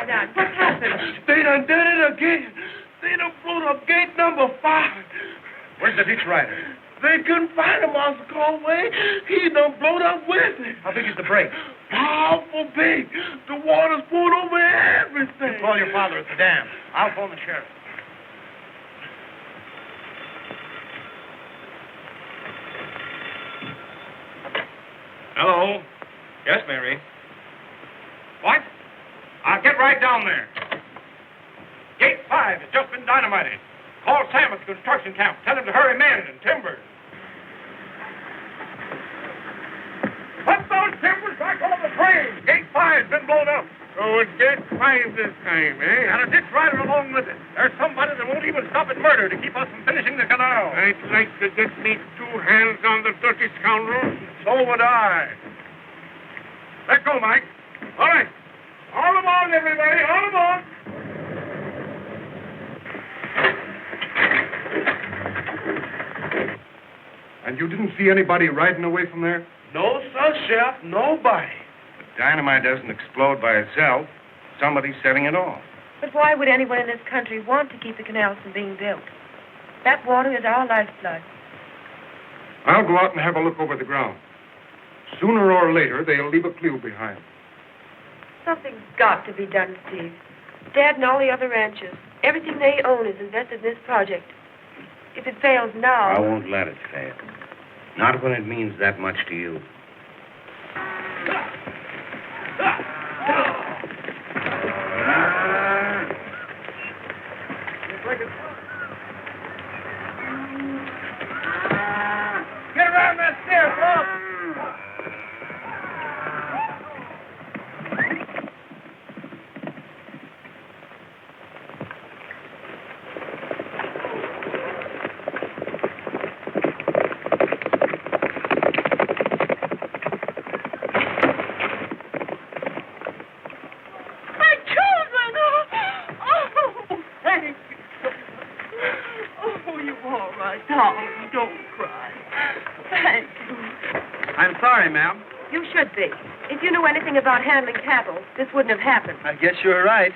done? What's happened? They done did it again. They done blew up gate number 5. Where's the ditch rider? They couldn't find him, Master Conway. He done blowed up with it. How big is the break? Powerful big. The water's poured over everything. You call your father at the dam. I'll phone the sheriff. Hello. Yes, Mary. What? I'll get right down there. Gate 5 has just been dynamited. Call Sam at the construction camp. Tell him to hurry men and timbers. Put those timbers back on the train. Gate 5's been blown up. Oh, it's gate 5 this time, eh? And a ditch rider along with it. There's somebody that won't even stop at murder to keep us from finishing the canal. I'd like to get me 2 hands on the dirty scoundrel. So would I. Let go, Mike. All right. All aboard, everybody. All aboard. And you didn't see anybody riding away from there? No, sir, Sheriff. Nobody. Dynamite doesn't explode by itself. Somebody's setting it off. But why would anyone in this country want to keep the canals from being built? That water is our lifeblood. I'll go out and have a look over the ground. Sooner or later, they'll leave a clue behind. Something's got to be done, Steve. Dad and all the other ranchers, everything they own is invested in this project. If it fails now... I won't let it fail. Not when it means that much to you. Get around that stair, folks. Ma'am. You should be. If you knew anything about handling cattle, this wouldn't have happened. I guess you're right.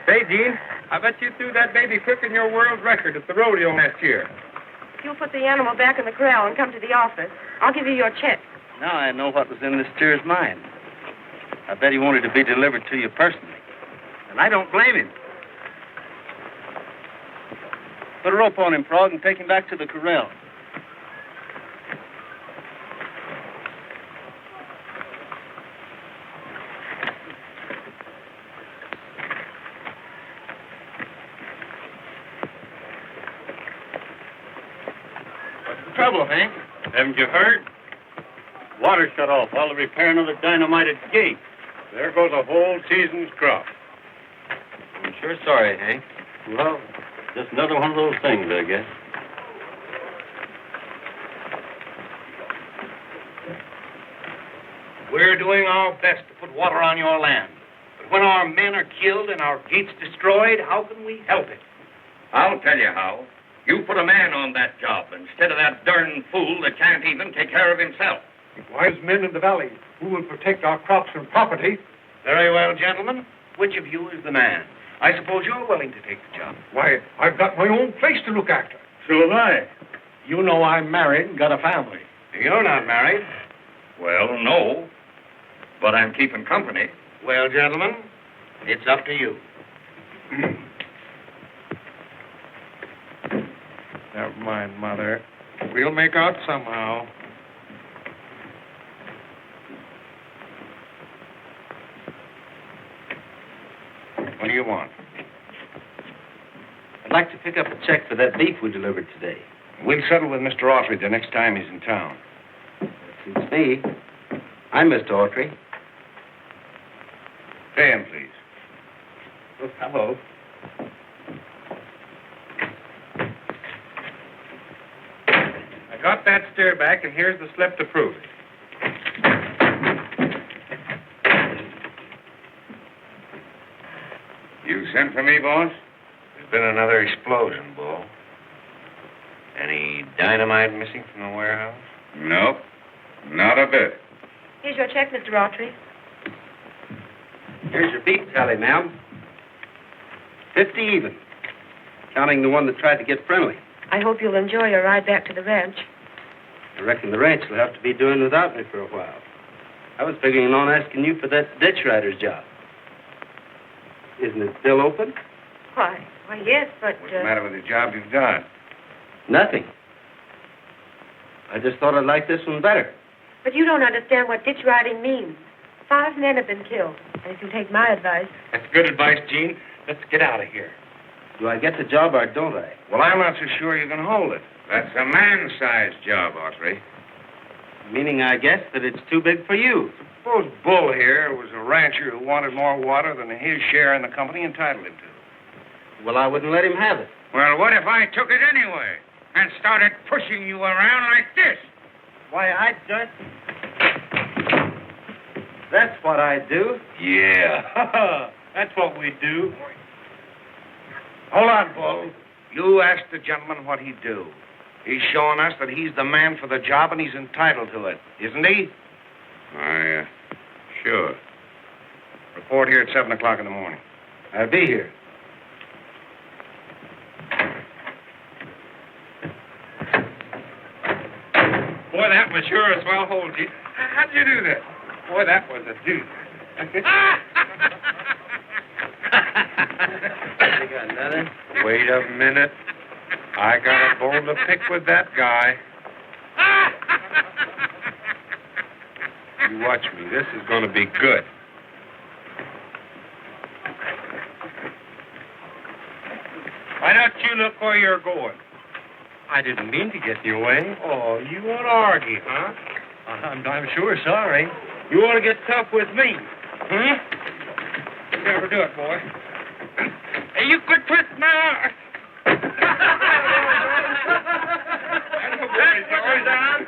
Say, Gene, I bet you threw that baby quicker than your world record at the rodeo last year. If you'll put the animal back in the corral and come to the office, I'll give you your check. Now I know what was in this steer's mind. I bet he wanted to be delivered to you personally. And I don't blame him. Put a rope on him, Frog, and take him back to the corral. Trouble, Hank? Haven't you heard? Water shut off while they're repairing another dynamited gate. There goes a whole season's crop. I'm sure sorry, Hank. Well, just another one of those things, I guess. We're doing our best to put water on your land. But when our men are killed and our gates destroyed, how can we help it? I'll tell you how. You put a man on that job instead of that darn fool that can't even take care of himself. Wise men in the valley who will protect our crops and property. Very well, gentlemen. Which of you is the man? I suppose you're willing to take the job. Why, I've got my own place to look after. So have I. You know I'm married and got a family. You're not married. Well, no. But I'm keeping company. Well, gentlemen, it's up to you. Never mind, Mother. We'll make out somehow. What do you want? I'd like to pick up a check for that beef we delivered today. We'll settle with Mr. Autry the next time he's in town. That suits me. I'm Mr. Autry. Pay him, please. Oh, hello. I got that steer back, and here's the slip to prove it. You sent for me, boss? There's been another explosion, Bull. Any dynamite missing from the warehouse? Nope. Not a bit. Here's your check, Mr. Autry. Here's your beef tally, ma'am. 50 even, counting the one that tried to get friendly. I hope you'll enjoy your ride back to the ranch. I reckon the ranch will have to be doing without me for a while. I was figuring on asking you for that ditch rider's job. Isn't it still open? Why, yes, but... What's the matter with the job you've got? Nothing. I just thought I'd like this one better. But you don't understand what ditch riding means. 5 men have been killed. And if you take my advice... That's good advice, Gene. Let's get out of here. Do I get the job or don't I? Well, I'm not so sure you can hold it. That's a man-sized job, Autry. Meaning, I guess, that it's too big for you. Suppose Bull here was a rancher who wanted more water than his share in the company entitled him to. Well, I wouldn't let him have it. Well, what if I took it anyway and started pushing you around like this? Why, I'd just... That's what I'd do. Yeah. That's what we do. Hold on, Bull. You asked the gentleman what he'd do. He's showing us that he's the man for the job and he's entitled to it, isn't he? Sure. Report here at 7 o'clock in the morning. I'll be here. Boy, that was sure a swell hold, Gene. How'd you do that? Boy, that was a deuce. You got another? Wait a minute. I got a bone to pick with that guy. You watch me. This is going to be good. Why don't you look where you're going? I didn't mean to get in your way. Oh, you want to argue, huh? I'm sure sorry. You want to get tough with me, huh? You never do it, boy. Hey, you quit twisting my arm. That's what you're done.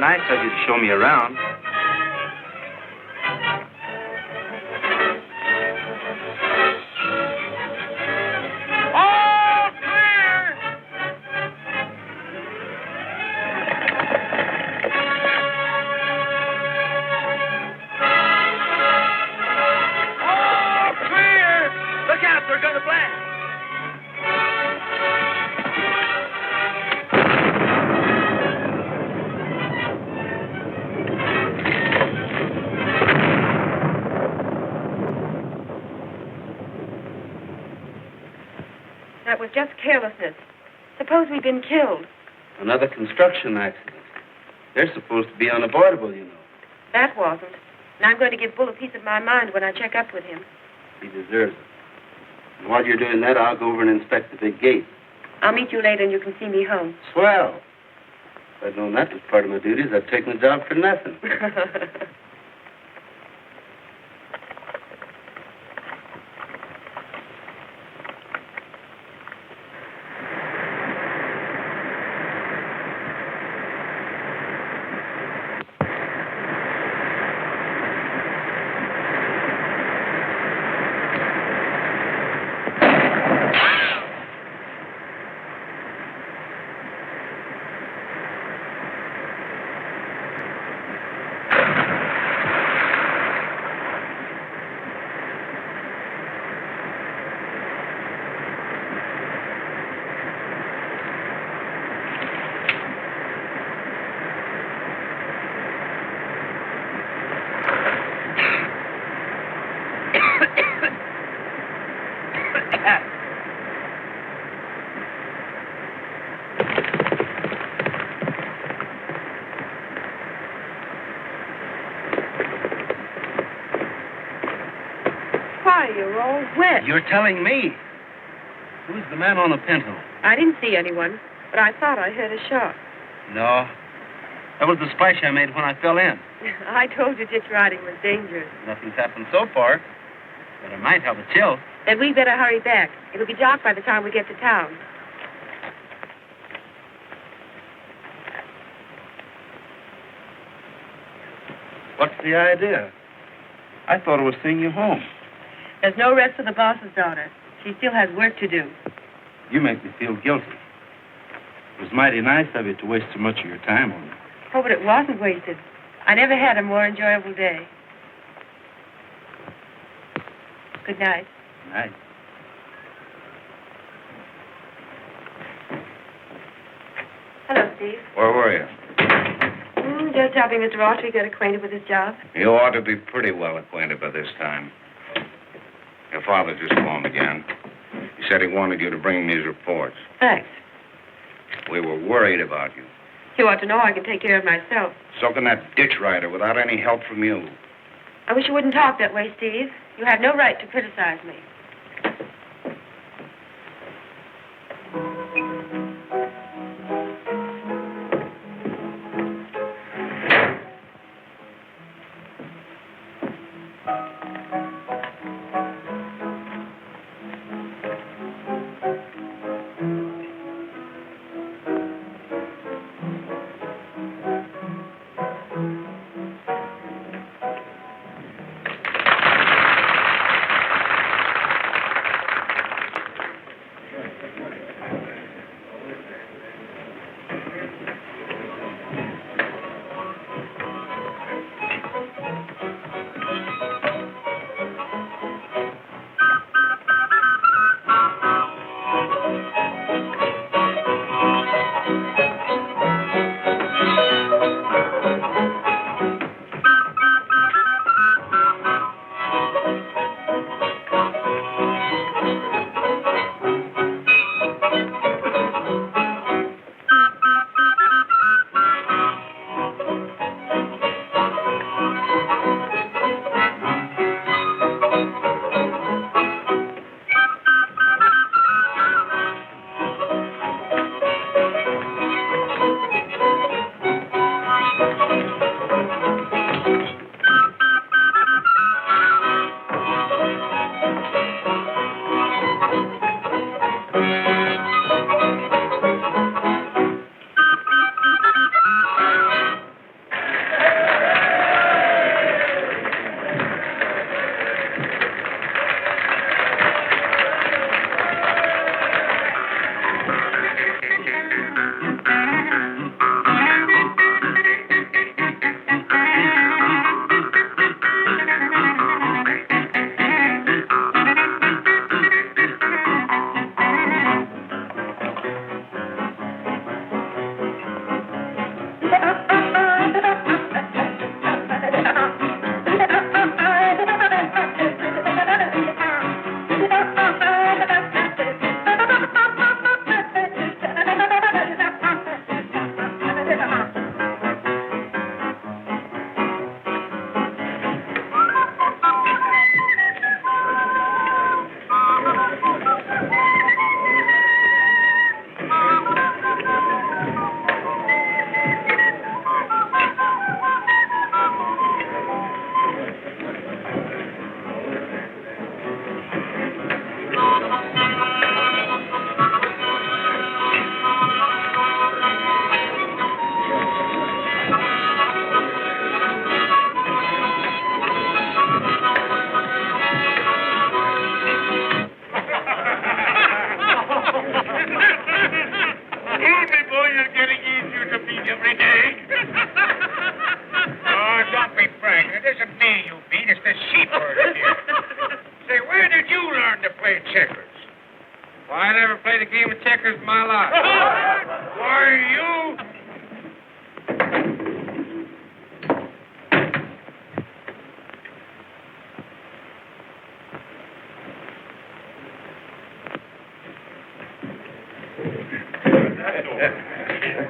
Nice of you to show me around. All clear! All clear! Look out, they're going to blast. That was just carelessness. Suppose we'd been killed. Another construction accident. They're supposed to be unavoidable, you know. That wasn't. And I'm going to give Bull a piece of my mind when I check up with him. He deserves it. And while you're doing that, I'll go over and inspect the big gate. I'll meet you later and you can see me home. Swell. If I'd known that was part of my duties, I'd taken the job for nothing. You're all wet. You're telling me? Who's the man on the pinto? I didn't see anyone, but I thought I heard a shot. No. That was the splash I made when I fell in. I told you ditch riding was dangerous. Nothing's happened so far, but it might have a chill. Then we better hurry back. It'll be dark by the time we get to town. the idea? I thought it was seeing you home. There's no rest for the boss's daughter. She still has work to do. You make me feel guilty. It was mighty nice of you to waste so much of your time on me. Oh, but it wasn't wasted. I never had a more enjoyable day. Good night. Night. Hello, Steve. Where were you? Just helping Mr. Autry get acquainted with his job. You ought to be pretty well acquainted by this time. Your father just phoned again. He said he wanted you to bring me his reports. Thanks. We were worried about you. You ought to know I can take care of myself. So can that ditch rider without any help from you. I wish you wouldn't talk that way, Steve. You have no right to criticize me.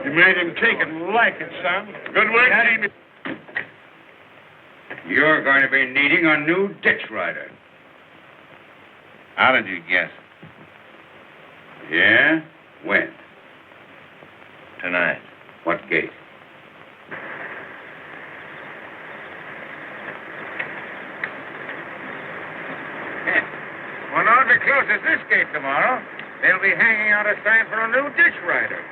You made him take it and like it, son. Good work, Gene. You're going to be needing a new ditch rider. How did you guess? Yeah? When? Tonight. What gate? Well, not as close as this gate tomorrow. They'll be hanging out a sign for a new ditch rider.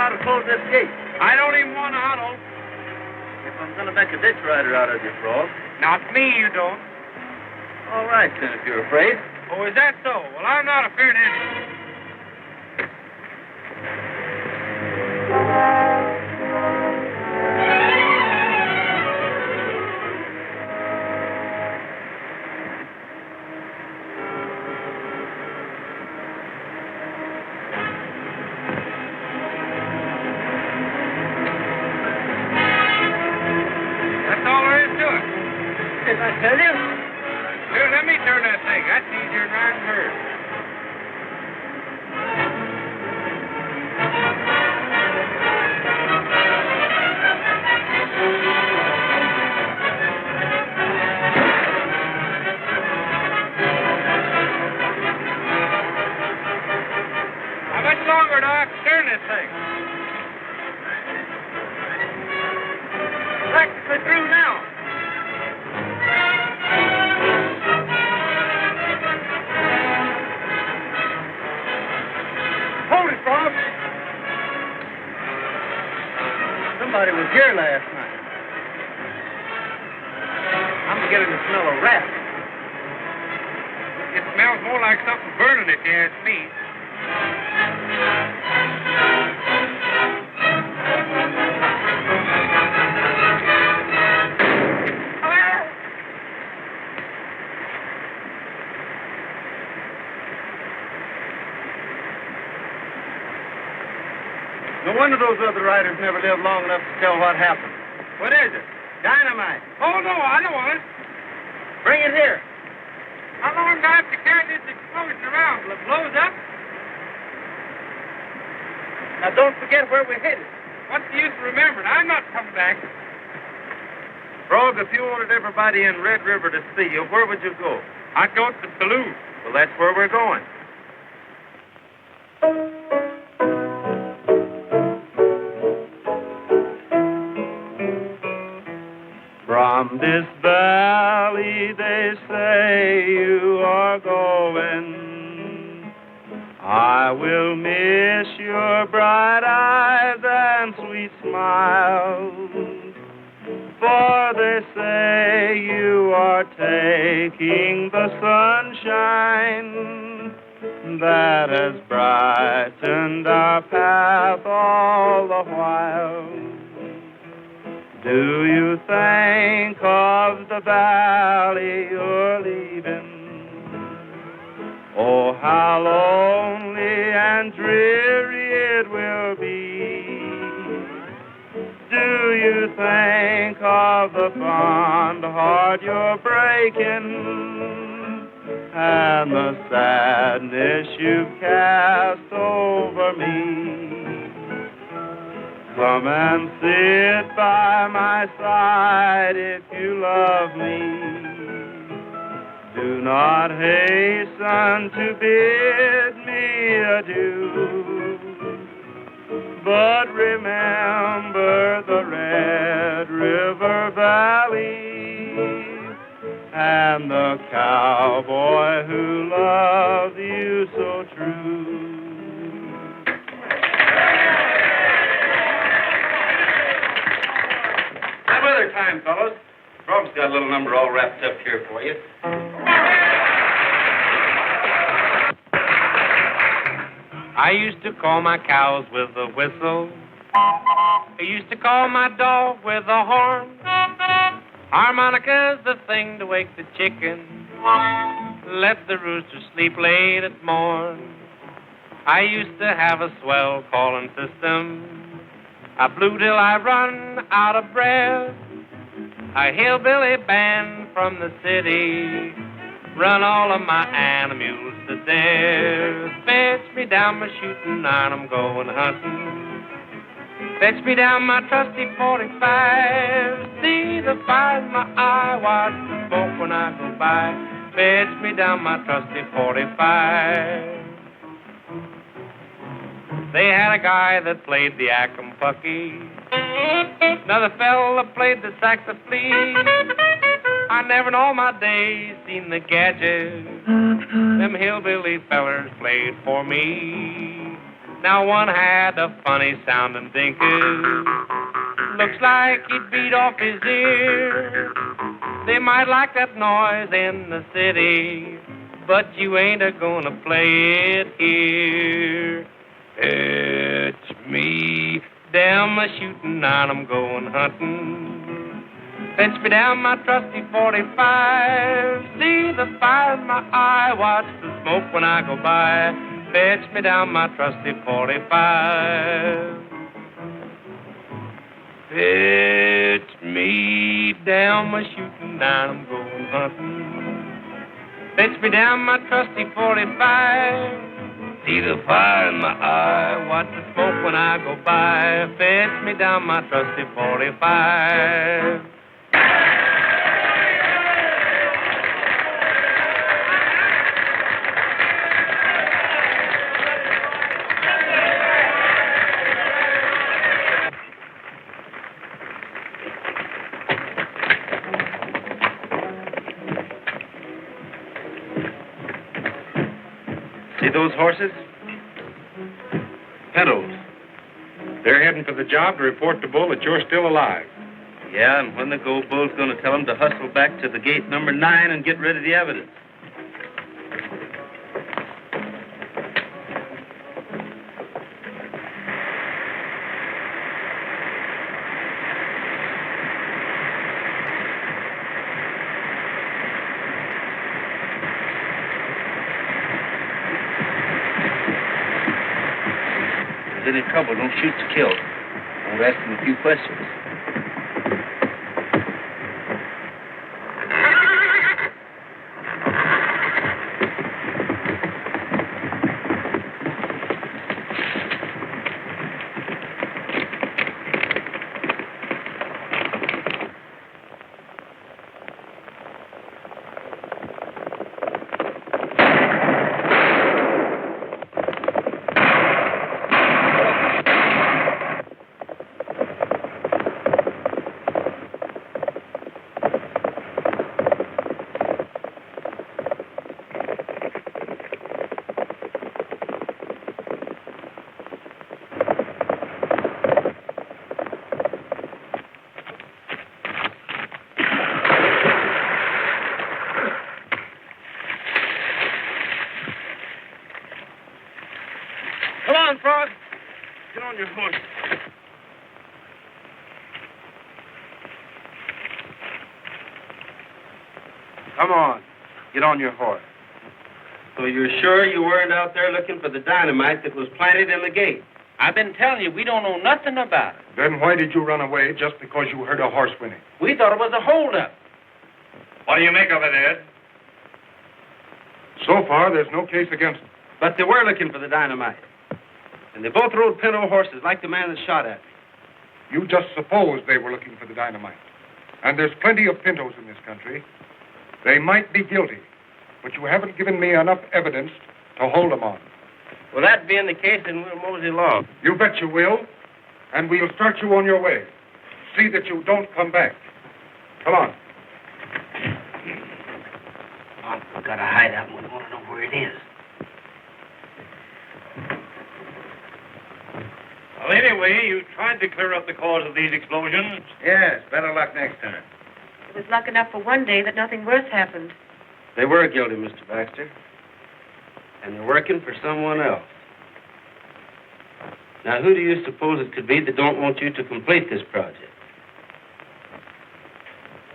how to close this gate. I don't even want to huddle. If I'm going to make a ditch rider out of you, Frog. Not me, you don't. All right, then, if you're afraid. Oh, is that so? Well, I'm not afraid of anything. That's all there is to it. Didn't I tell you? Here, let me turn that thing. That's easier than riding herd. How much longer do I have to turn this thing? Practically through now. Hold it, Frog. Somebody was here last night. I'm beginning to smell a rat. It smells more like something burning if you ask me. No wonder those other riders never lived long enough to tell what happened. What is it? Dynamite. Oh, no, I don't want it. Bring it here. How long do I have to carry this explosion around till it blows up? Now, don't forget where we hit it. What's the use of remembering? I'm not coming back. Frog, if you wanted everybody in Red River to see you, where would you go? I'd go to the saloon. Well, that's where we're going. From this valley they say you are going. I will miss your bright eyes and sweet smiles. For they say you are taking the sunshine that has brightened our path all the while. Do you think of the valley you're leaving? Oh, how lonely and dreary it will be. Do you think of the fond heart you're breaking and the sadness you've cast over me? Come and sit by my side if you love me. Do not hasten to bid me adieu, but remember the Red River Valley and the cowboy who loved you so true. Some other time, fellows. Frog's got a little number all wrapped up here for you. I used to call my cows with a whistle. I used to call my dog with a horn. Harmonica's the thing to wake the chicken. Let the rooster sleep late at morn. I used to have a swell calling system. I blew till I run out of breath. A hillbilly band from the city run all of my animals to death. Fetch me down my shooting iron, I'm going hunting. Fetch me down my trusty 45. See the fire in my eye, watch the smoke when I go by. Fetch me down my trusty 45. They had a guy that played the acompucky. Another fella played the saxophone. I never in all my days seen the gadget them hillbilly fellers played for me. Now one had a funny sounding dinkus. Looks like he'd beat off his ear. They might like that noise in the city, but you ain't a-gonna play it here. It's me, damn a shootin' and I'm going hunting. Fetch me down my trusty 45. See the fire in my eye, watch the smoke when I go by. Fetch me down my trusty 45. Fetch me down my shooting and I'm going hunting. Fetch me down my trusty 45. See the fire in my eye, watch the smoke when I go by. Fetch me down my trusty 45. See those horses? Pintos. They're heading for the job to report to Bull that you're still alive. Yeah, and when they go, Bull's going to tell them to hustle back to the gate number 9 and get rid of the evidence. If there's any trouble, don't shoot to kill. I'll ask them a few questions. Get on your horse. Come on. Get on your horse. So you're sure you weren't out there looking for the dynamite that was planted in the gate? I've been telling you, we don't know nothing about it. Then why did you run away just because you heard a horse whinny? We thought it was a holdup. What do you make of it, Ed? So far, there's no case against them. But they were looking for the dynamite. And they both rode pinto horses like the man that shot at me. You just supposed they were looking for the dynamite. And there's plenty of pintos in this country. They might be guilty, but you haven't given me enough evidence to hold them on. Well, that being the case, then we'll mosey along. You bet you will. And we'll start you on your way. See that you don't come back. Come on. We've got to hide out, and we want to know where it is. Well, anyway, you tried to clear up the cause of these explosions. Yes, better luck next time. It was luck enough for one day that nothing worse happened. They were guilty, Mr. Baxter. And they're working for someone else. Now, who do you suppose it could be that don't want you to complete this project?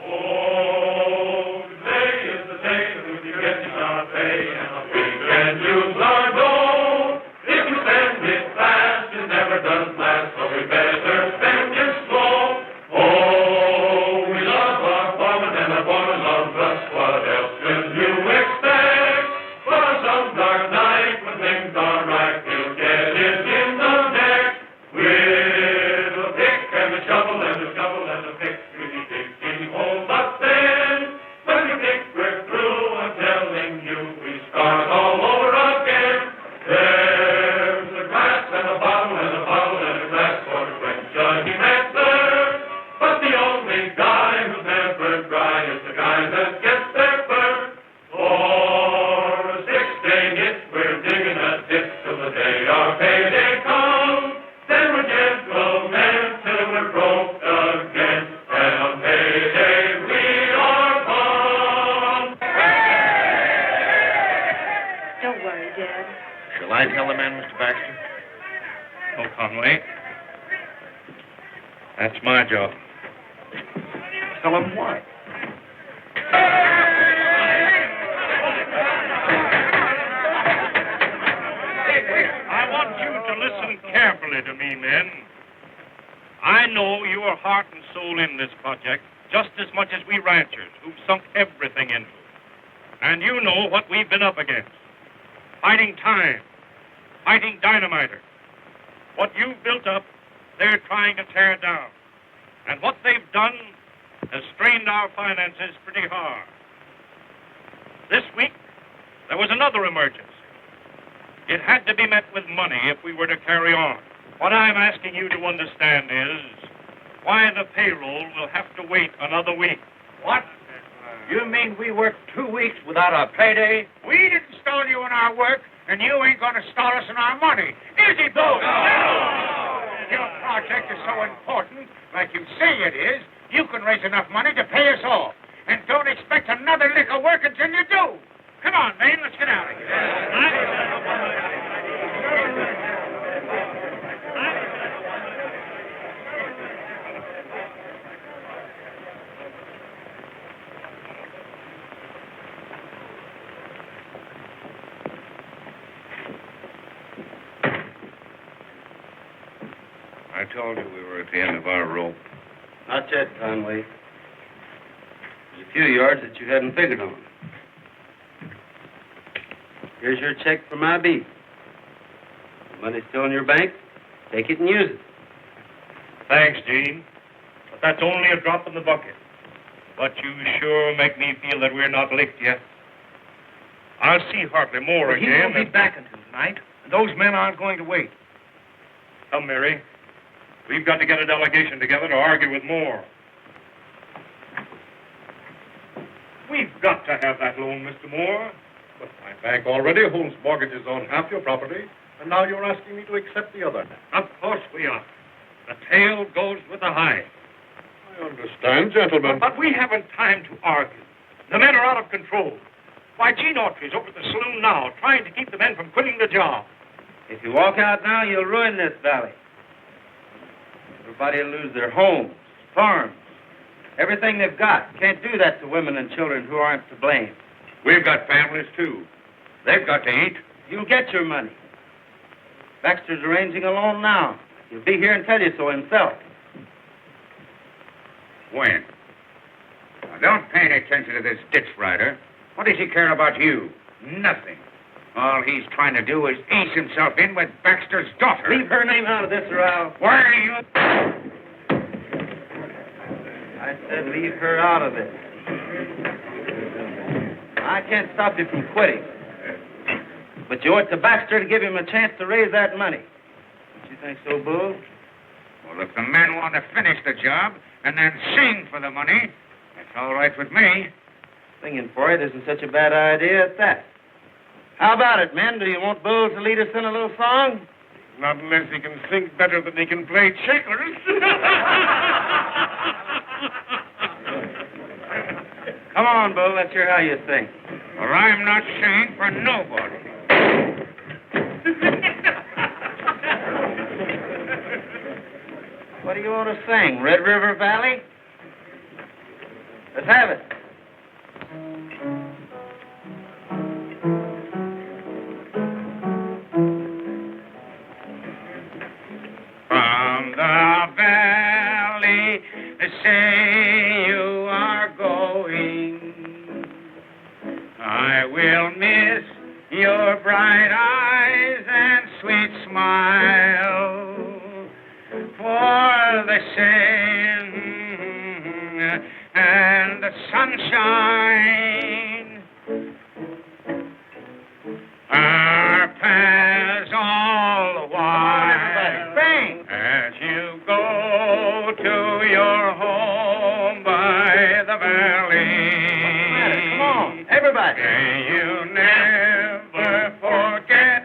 Oh, today is the day that we'll be getting our pay, and we can use our dough. If you spend it fast, it never does last, so we better spend it slow. Oh, we love our farming, and our farmers love us. What else could you expect? For some dark night, when things are right, we'll get it in the neck. With a pick and a shovel and a shovel and a pick, really digging holes up then. When we think we're through, I'm telling you, we start all over again. There's a glass and a bottle and a bottle and a glass for to quench a human thirst. But the only guy who's never dry is the guy that gets there first. For a 6-day hit, we're digging a ditch till the day our payday That's my job. Tell him what? I want you to listen carefully to me, men. I know you are heart and soul in this project just as much as we ranchers who've sunk everything into it. And you know what we've been up against. Fighting time. Fighting dynamiters. What you've built up, they're trying to tear down. And what they've done has strained our finances pretty hard. This week, there was another emergency. It had to be met with money if we were to carry on. What I'm asking you to understand is why the payroll will have to wait another week. What? You mean we worked 2 weeks without a payday? We didn't stall you in our work, and you ain't going to stall us in our money. Is it, Boothe? No! Your project is so important, like you say it is, you can raise enough money to pay us all. And don't expect another lick of work until you do. Come on, man, let's get out of here. I told you we were at the end of our rope. Not yet, Conway. There's a few yards that you hadn't figured on. Here's your check for my beef. The money's still in your bank. Take it and use it. Thanks, Gene. But that's only a drop in the bucket. But you sure make me feel that we're not licked yet. I'll see Hartley more But again. he won't be back until tonight, and those men aren't going to wait. Come, Mary. We've got to get a delegation together to argue with Moore. We've got to have that loan, Mr. Moore. But my bank already holds mortgages on half your property, and now you're asking me to accept the other half. Of course we are. The tail goes with the hide. I understand, gentlemen. But we haven't time to argue. The men are out of control. Why, Gene Autry's over at the saloon now, trying to keep the men from quitting the job. If you walk out now, you'll ruin this valley. Everybody will lose their homes, farms, everything they've got. Can't do that to women and children who aren't to blame. We've got families, too. They've got to eat. You'll get your money. Baxter's arranging a loan now. He'll be here and tell you so himself. When? Now, don't pay any attention to this ditch rider. What does he care about you? Nothing. All he's trying to do is ace himself in with Baxter's daughter. Leave her name out of this, Ralph. Why are you... I said leave her out of it. I can't stop you from quitting. But you owe it to Baxter to give him a chance to raise that money. Don't you think so, Boothe? Well, if the men want to finish the job and then sing for the money, that's all right with me. Singing for it isn't such a bad idea at that. How about it, men? Do you want Boothe to lead us in a little song? Not unless he can sing better than he can play checkers. Come on, Boothe. Let's hear how you sing. Or I'm not singing for nobody. What do you want to sing? Red River Valley? Let's have it. From the valley, say you are going. I will miss your bright eyes and sweet smile. For the sun and the sunshine are paths all the while. Sing. As you go to your home by the valley. Come on, everybody. May you never forget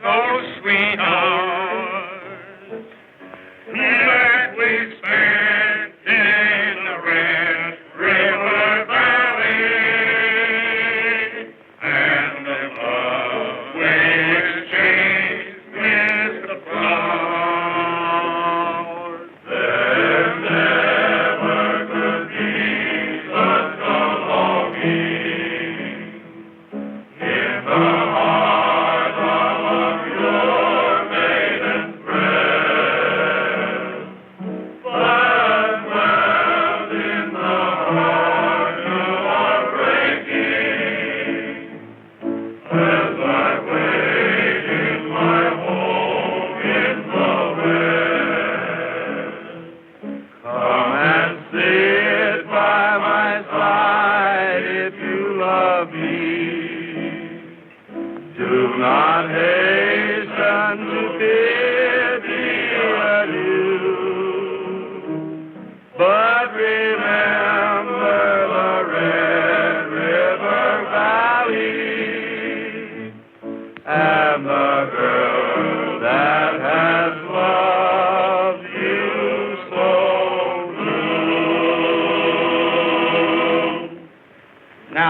those sweet hours that we spent in the Red River Valley, and the love we exchanged with the flowers. There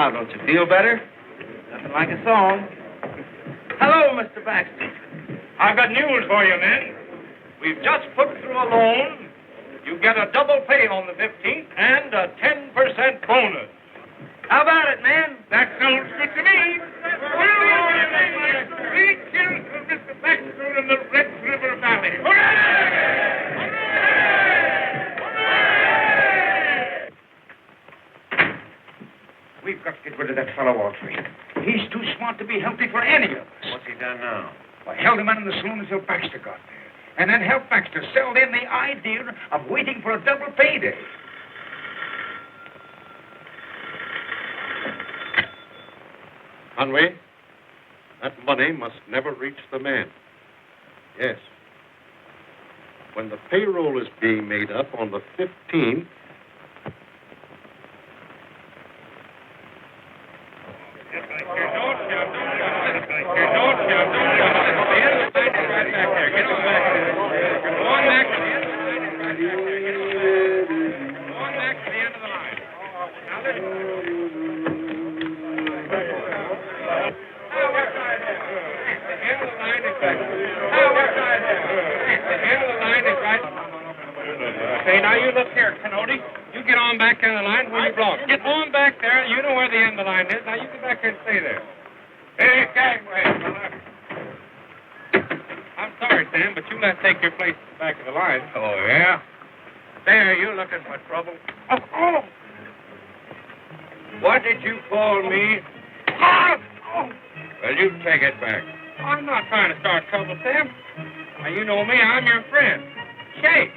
Now, don't you feel better? Nothing like a song. Hello, Mr. Baxter. I've got news for you, men. We've just put through a loan. You get a double pay on the 15th and a 10% bonus. How about it, man? That sounds good to me. Three kills for Mr. Baxter in the Red River Valley. Hooray! Hooray! We've got to get rid of that fellow Autry. He's too smart to be healthy for any of us. What's he done now? I held him out in the saloon until Baxter got there. And then helped Baxter sell them the idea of waiting for a double payday. Conway, that money must never reach the man. Yes. When the payroll is being made up on the 15th, Say, now you look here, Canody. You get on back in the line where you belong. Get on back there. You know where the end of the line is. Now you get back here and stay there. Hey, Gagway, fella. I'm sorry, Sam, but you let's take your place at the back of the line. Oh, yeah? There, you looking for trouble. Oh. What did you call me? Well, you take it back. I'm not trying to start trouble, Sam. Now, you know me. I'm your friend. Shake.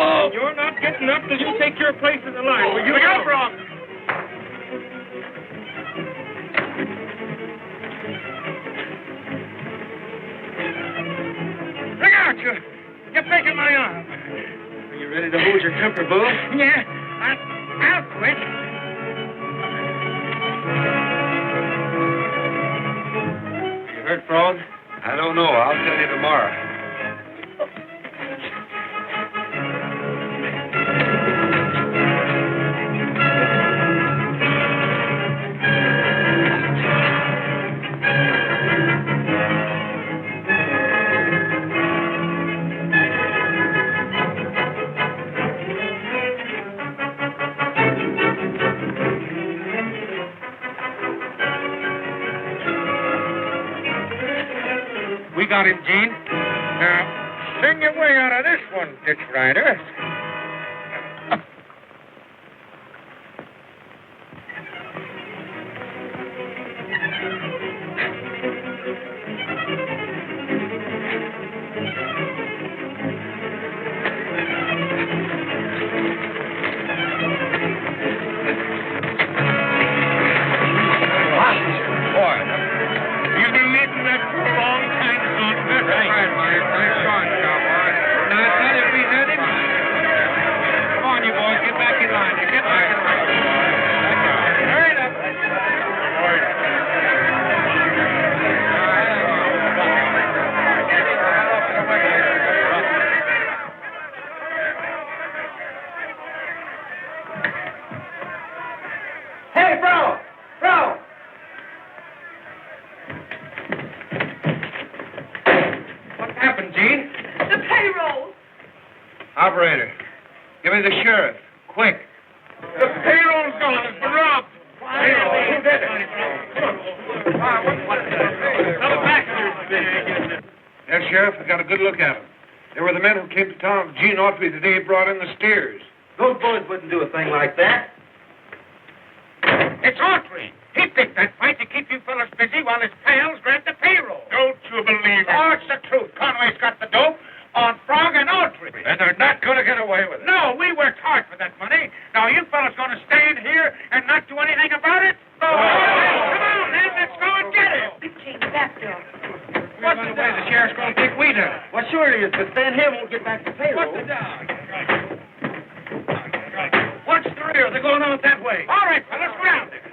Oh, you're not getting up till you take your place in the line. Will you Look out, Brock? Look out, you're breaking my arm. Are you ready to hold your temper, Boothe? Yeah, I'll quit. You hurt, Frog? I don't know. I'll tell you tomorrow. We got him, Gene. Now, sing your way out of this one, ditch rider. Operator, give me the sheriff. Quick. The payroll's gone. It's been robbed. Payroll? Who did it? Yes, Sheriff, I got a good look at them. They were the men who came to town with Gene Autry the day he brought in the steers. Those boys wouldn't do a thing like that. It's Autry. He picked that fight to keep you fellas busy while his pals grabbed the payroll. Don't you believe it? Oh, it's the truth. Conway's got the dope on Frog and Autry. And they're not going to get away with it. No, we worked hard for that money. Now, you fellas going to stand here and not do anything about it? Come on, then. Let's go and get him. Gene, back door. What's the way the sheriff's going to think we done? Well, sure he is, but Stan here won't get back to payroll. What's the dog? Watch the rear. They're going out that way. All right, fellas, go down there.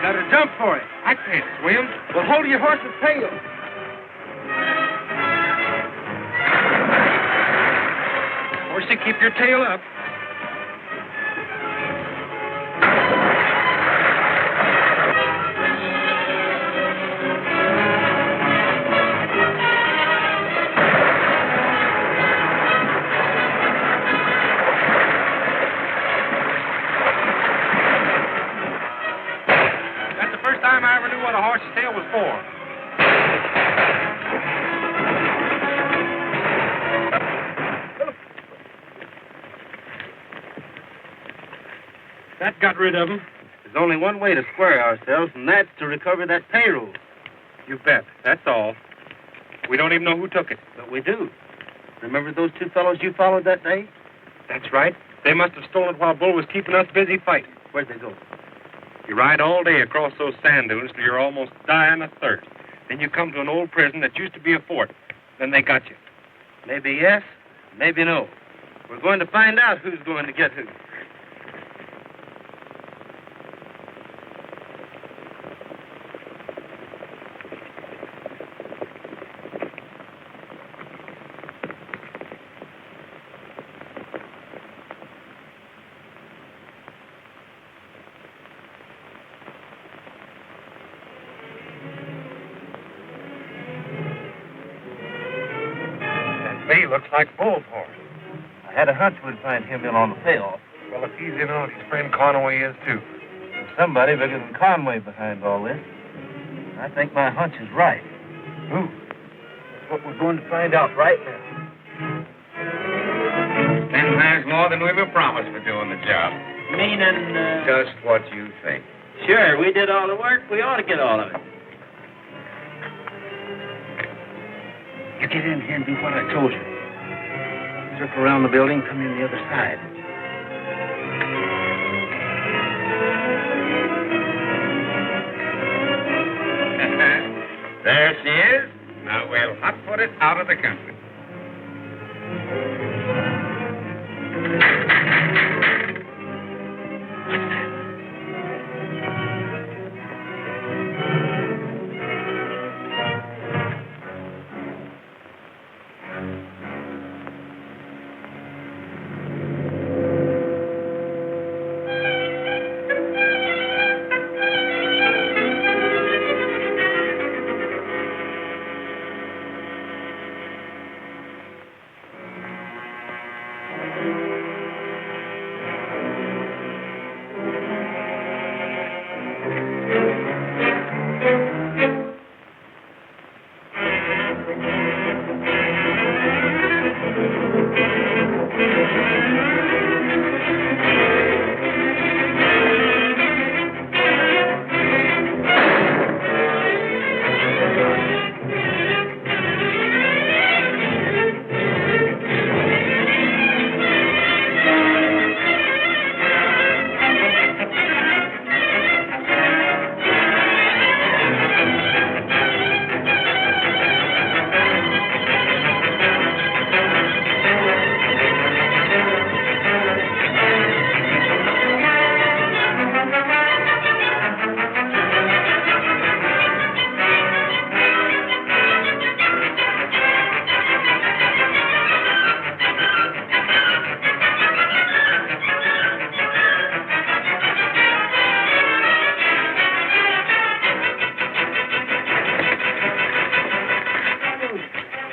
Gotta jump for it. I can't swim. Well, hold your horse's tail. Horsey, keep your tail up. I ever knew what a horse's tail was for. That got rid of him. There's only one way to square ourselves, and that's to recover that payroll. You bet. That's all. We don't even know who took it. But we do. Remember those two fellows you followed that day? That's right. They must have stolen it while Bull was keeping us busy fighting. Where'd they go? You ride all day across those sand dunes till you're almost dying of thirst. Then you come to an old prison that used to be a fort. Then they got you. Maybe yes, maybe no. We're going to find out who's going to get who. Looks like Bull's horse. I had a hunch we'd find him in on the payoff. Well, if he's in on it, his friend Conway is, too. There's somebody bigger than Conway behind all this. I think my hunch is right. Who? That's what we're going to find out right now. 10 times more than we were promised for doing the job. Meaning, Just what you think. Sure, we did all the work. We ought to get all of it. You get in here and do what I told you. Circle around the building, come in the other side. There she is. Now we'll hot-foot it out of the country.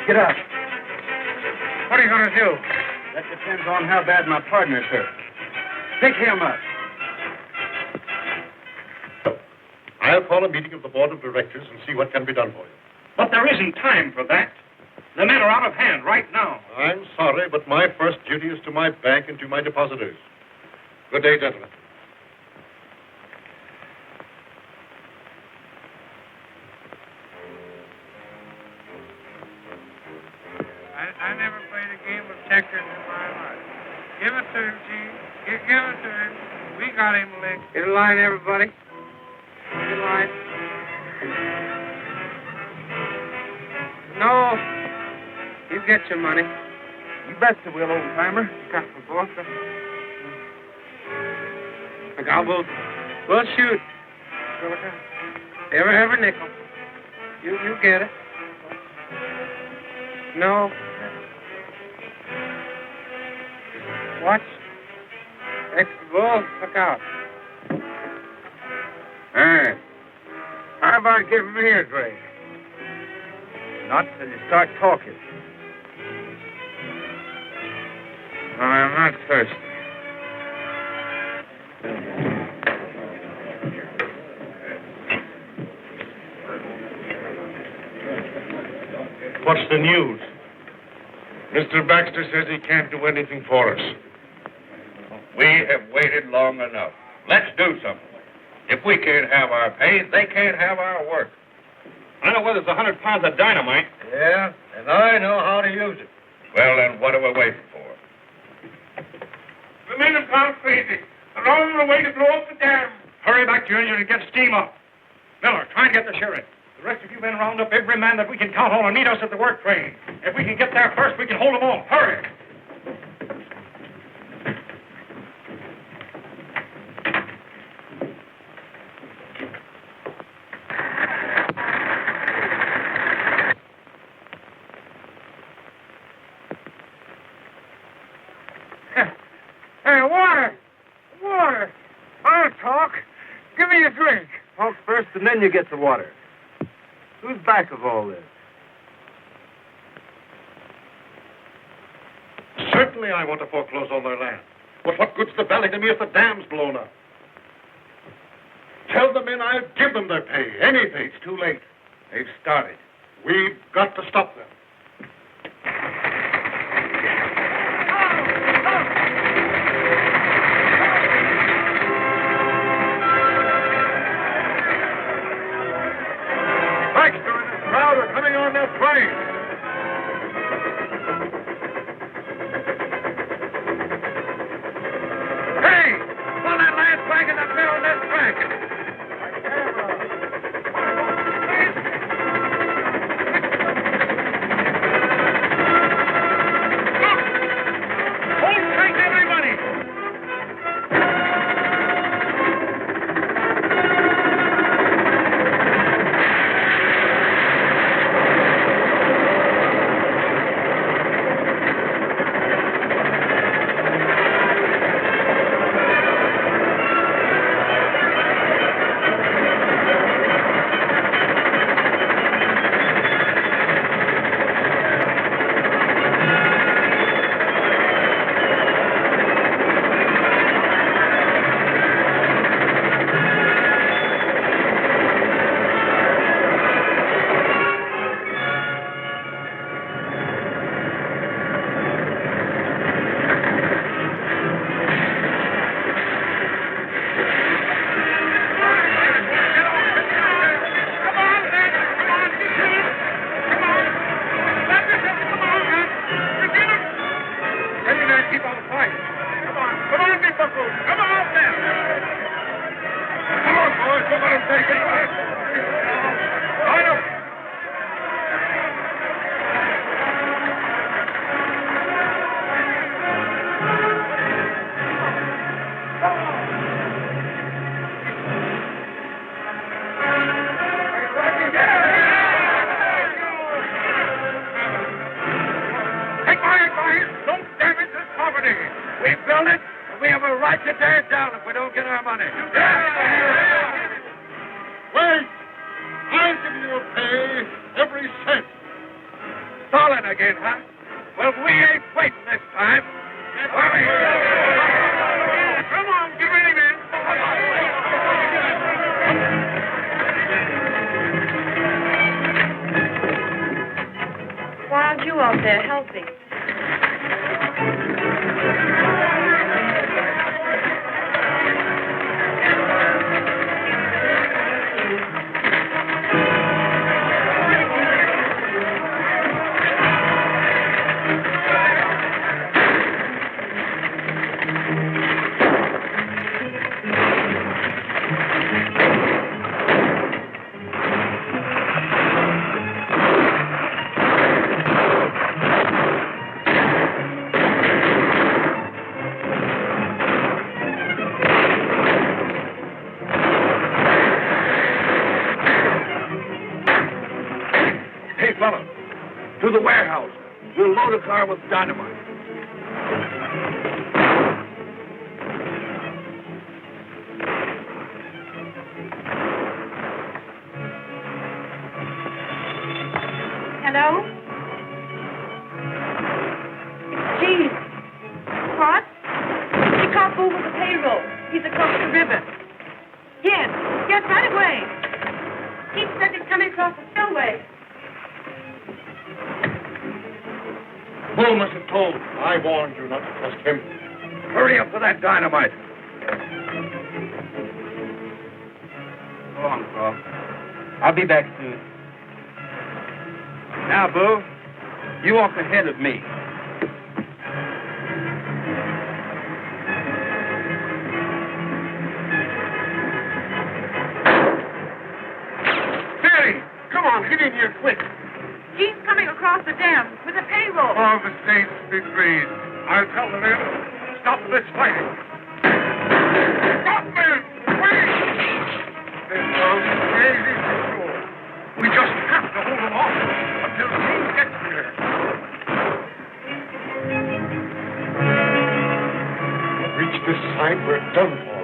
Get up. What are you going to do? That depends on how bad my partner's hurt. Pick him up. I'll call a meeting of the board of directors and see what can be done for you. But there isn't time for that. The men are out of hand right now. I'm sorry, but my first duty is to my bank and to my depositors. Good day, gentlemen. I never played a game of checkers in my life. Give it to him, Gene. Give it to him. We got him licked. Get in line, everybody. Get in line. No. You get your money. You betcha will, old timer. Got the boss. Look, I'll go. We'll shoot. Silicon. Ever have a nickel. You get it. No. Watch. Extra bull, look out. Hey, how about giving me a drink? Not till you start talking. Well, I'm not thirsty. What's the news? Mr. Baxter says he can't do anything for us. We have waited long enough. Let's do something. If we can't have our pay, they can't have our work. I know where there's 100 pounds of dynamite. Yeah, and I know how to use it. Well, then, what are we waiting for? The men have gone crazy. They're on the way to blow up the dam. Hurry back, Junior, and get steam up. Miller, try and get the sheriff. The rest of you men round up every man that we can count on and meet us at the work train. If we can get there first, we can hold them all. Hurry! Hey, water! Water! I'll talk. Give me a drink. Talk first, and then you get the water. Who's back of all this? Certainly I want to foreclose on their land. But what good's the valley to me if the dam's blown up? Tell the men I'll give them their pay. Any pay. It's too late. They've started. We've got to stop them. Baxter and his crowd are coming on that train. Hey! Pull that last wagon up there on that track. Hold tight, everybody! To the warehouse. We'll load a car with dynamite. Hello? It's Gene. What? He caught Boothe with the payroll. He's across the river. Yes, right away. He said he's coming across the spillway. Bull must have told. I warned you not to trust him. Hurry up for that dynamite. Go on, Paul. I'll be back soon. Now, Boothe, you walk ahead of me. Harry, come on, get in here quick. Gene's coming across the dam with a payroll. All the saints be praised. I'll tell the men, stop this fighting. Stop, men! Wait! They're crazy for sure. We just have to hold them off until Gene gets here. Reach this side, we're done for.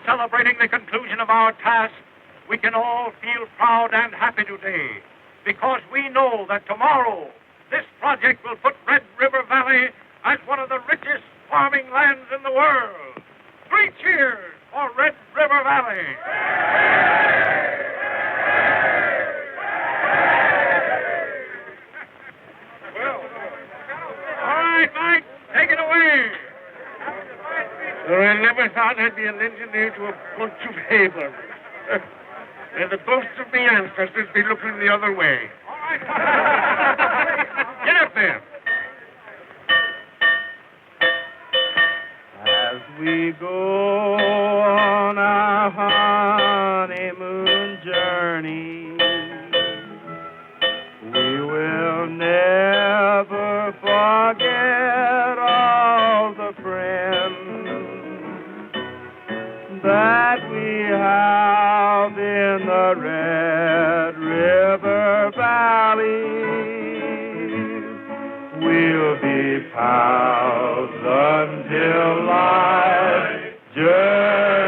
Celebrating the conclusion of our task, we can all feel proud and happy today because we know that tomorrow this project will put Red River Valley as one of the richest farming lands in the world. 3 cheers for Red River Valley. Well, all right, Mike, take it away. I never thought I'd be an engineer to a bunch of havens. And the ghosts of my ancestors be looking the other way. All right. Get up there. As we go on our honeymoon journey, we will never forget all the friends that we have in the Red River Valley. house until I just